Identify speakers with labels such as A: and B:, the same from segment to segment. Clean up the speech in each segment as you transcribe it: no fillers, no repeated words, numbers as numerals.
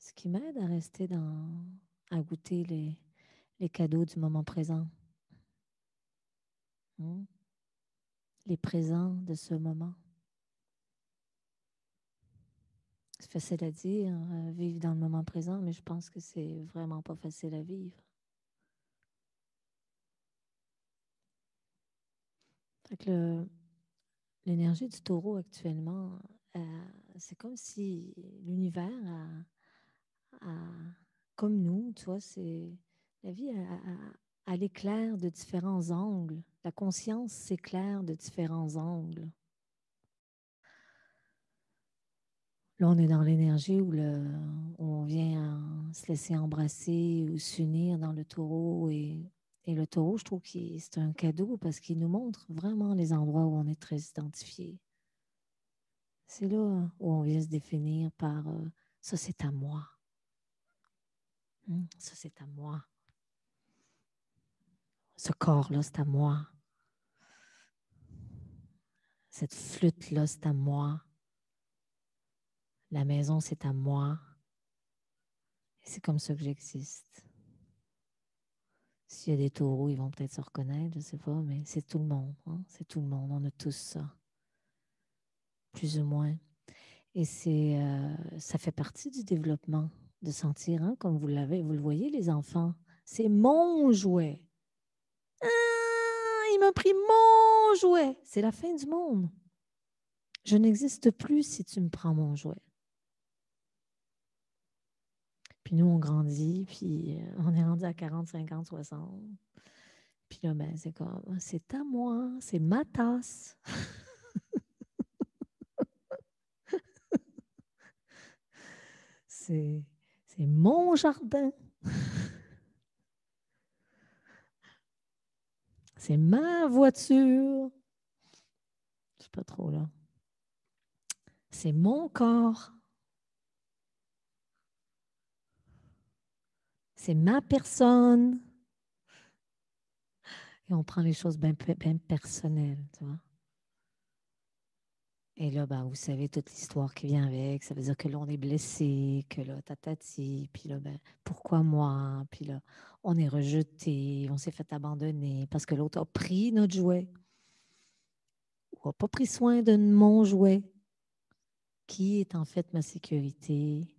A: ce qui m'aide à rester à goûter les cadeaux du moment présent. Hmm? Les présents de ce moment. C'est facile à dire, vivre dans le moment présent, mais je pense que c'est vraiment pas facile à vivre. Fait que l'énergie du taureau actuellement, c'est comme si l'univers comme nous, tu vois, la vie à l'éclair de différents angles. La conscience s'éclaire de différents angles. Là, on est dans l'énergie où on vient se laisser embrasser ou s'unir dans le taureau. Et le taureau, je trouve que c'est un cadeau parce qu'il nous montre vraiment les endroits où on est très identifié. C'est là où on vient se définir par ça, c'est à moi. Ça, c'est à moi. Ce corps-là, c'est à moi. Cette flûte-là, c'est à moi. La maison, c'est à moi. Et c'est comme ça que j'existe. S'il y a des taureaux, ils vont peut-être se reconnaître, je ne sais pas, mais c'est tout le monde. Hein? C'est tout le monde. On a tous ça. Plus ou moins. Et ça fait partie du développement de sentir, hein, comme vous le voyez, les enfants. C'est mon jouet. Ah, il m'a pris mon jouet. C'est la fin du monde. Je n'existe plus si tu me prends mon jouet. Puis nous, on grandit, puis on est rendu à 40, 50, 60. Puis là, ben, c'est comme, c'est à moi, c'est ma tasse. c'est mon jardin. C'est ma voiture. Je sais pas trop, là. C'est mon corps. C'est ma personne. Et on prend les choses bien personnelles, tu vois. Et là, ben, vous savez toute l'histoire qui vient avec. Ça veut dire que là, on est blessé, que là, tatati. Puis là, ben, pourquoi moi? Puis là, on est rejeté, on s'est fait abandonner parce que l'autre a pris notre jouet ou n'a pas pris soin de mon jouet, qui est en fait ma sécurité.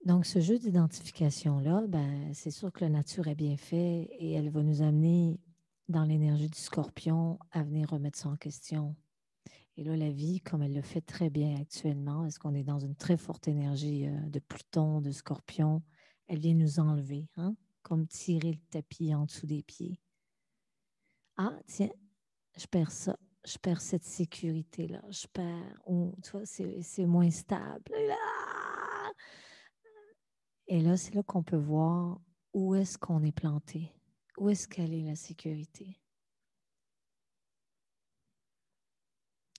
A: Donc, ce jeu d'identification-là, ben, c'est sûr que la nature est bien fait et elle va nous amener dans l'énergie du scorpion à venir remettre ça en question. Et là, la vie, comme elle le fait très bien actuellement, est-ce qu'on est dans une très forte énergie de Pluton, de Scorpion, elle vient nous enlever, hein? Comme tirer le tapis en dessous des pieds. Ah, tiens, je perds ça, je perds cette sécurité-là, je perds, tu vois, c'est moins stable. Et là, c'est là qu'on peut voir où est-ce qu'on est planté, où est-ce qu'elle est la sécurité.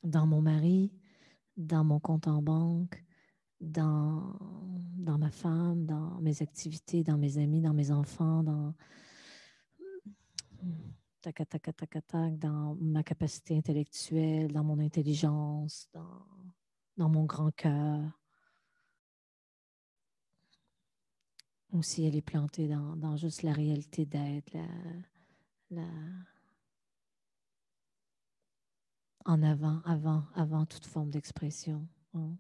A: Dans mon mari, dans mon compte en banque, dans ma femme, dans mes activités, dans mes amis, dans mes enfants, dans ma capacité intellectuelle, dans mon intelligence, dans mon grand cœur. Ou si elle est plantée dans juste la réalité d'être, la, en avant toute forme d'expression. Hein.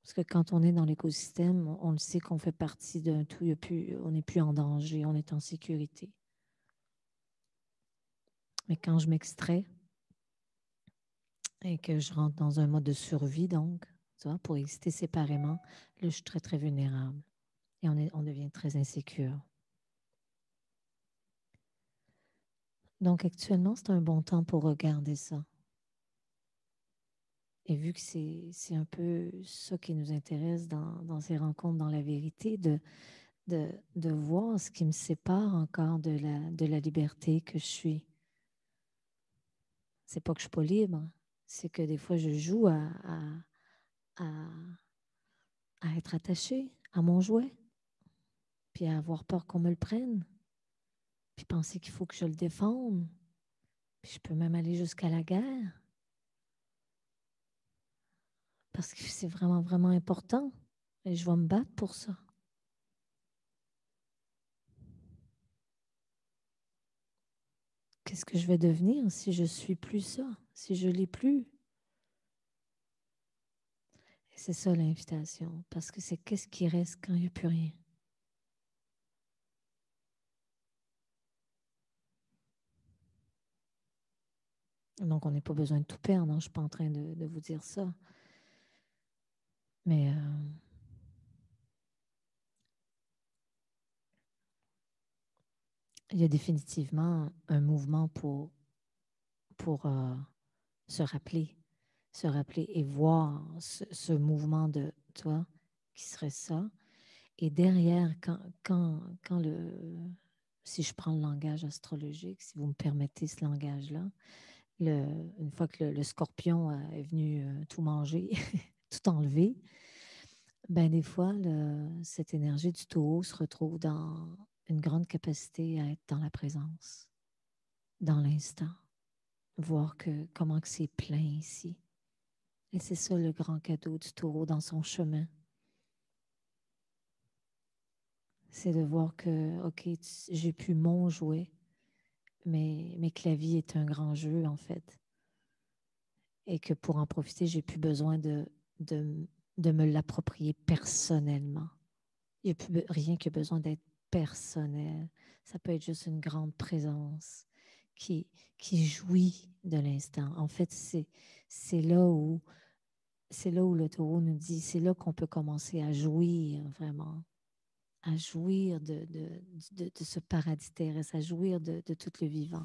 A: Parce que quand on est dans l'écosystème, on le sait qu'on fait partie d'un tout, on n'est plus en danger, on est en sécurité. Mais quand je m'extrais et que je rentre dans un mode de survie, donc, tu vois, pour exister séparément, là, je suis très, très vulnérable. Et on devient très insécure. Donc, actuellement, c'est un bon temps pour regarder ça. Et vu que c'est un peu ça qui nous intéresse dans ces rencontres, dans la vérité, de voir ce qui me sépare encore de la liberté que je suis. C'est pas que je suis pas libre, c'est que des fois, je joue à être attachée à mon jouet, puis à avoir peur qu'on me le prenne, puis penser qu'il faut que je le défende, puis je peux même aller jusqu'à la guerre parce que c'est vraiment, vraiment important. Et je vais me battre pour ça. Qu'est-ce que je vais devenir si je suis plus ça, si je l'ai plus? Et c'est ça l'invitation, parce que c'est qu'est-ce qui reste quand il n'y a plus rien. Donc, on n'a pas besoin de tout perdre. Non? Je ne suis pas en train de vous dire ça. Mais il y a définitivement un mouvement pour se rappeler et voir ce mouvement de toi qui serait ça. Et derrière, si je prends le langage astrologique, si vous me permettez ce langage-là, une fois que le scorpion est venu tout manger, tout enlever, ben des fois, cette énergie du taureau se retrouve dans une grande capacité à être dans la présence, dans l'instant, voir comment que c'est plein ici. Et c'est ça le grand cadeau du taureau dans son chemin. C'est de voir que, OK, j'ai plus mon jouet, mais que la vie est un grand jeu, en fait. Et que pour en profiter, j'ai plus besoin de, de me l'approprier personnellement. Il n'y a plus rien qui a besoin d'être personnel. Ça peut être juste une grande présence qui, qui jouit de l'instant. En fait, c'est là où c'est là où le taureau nous dit, c'est là qu'on peut commencer à jouir vraiment, à jouir de ce paradis terrestre, à jouir de tout le vivant.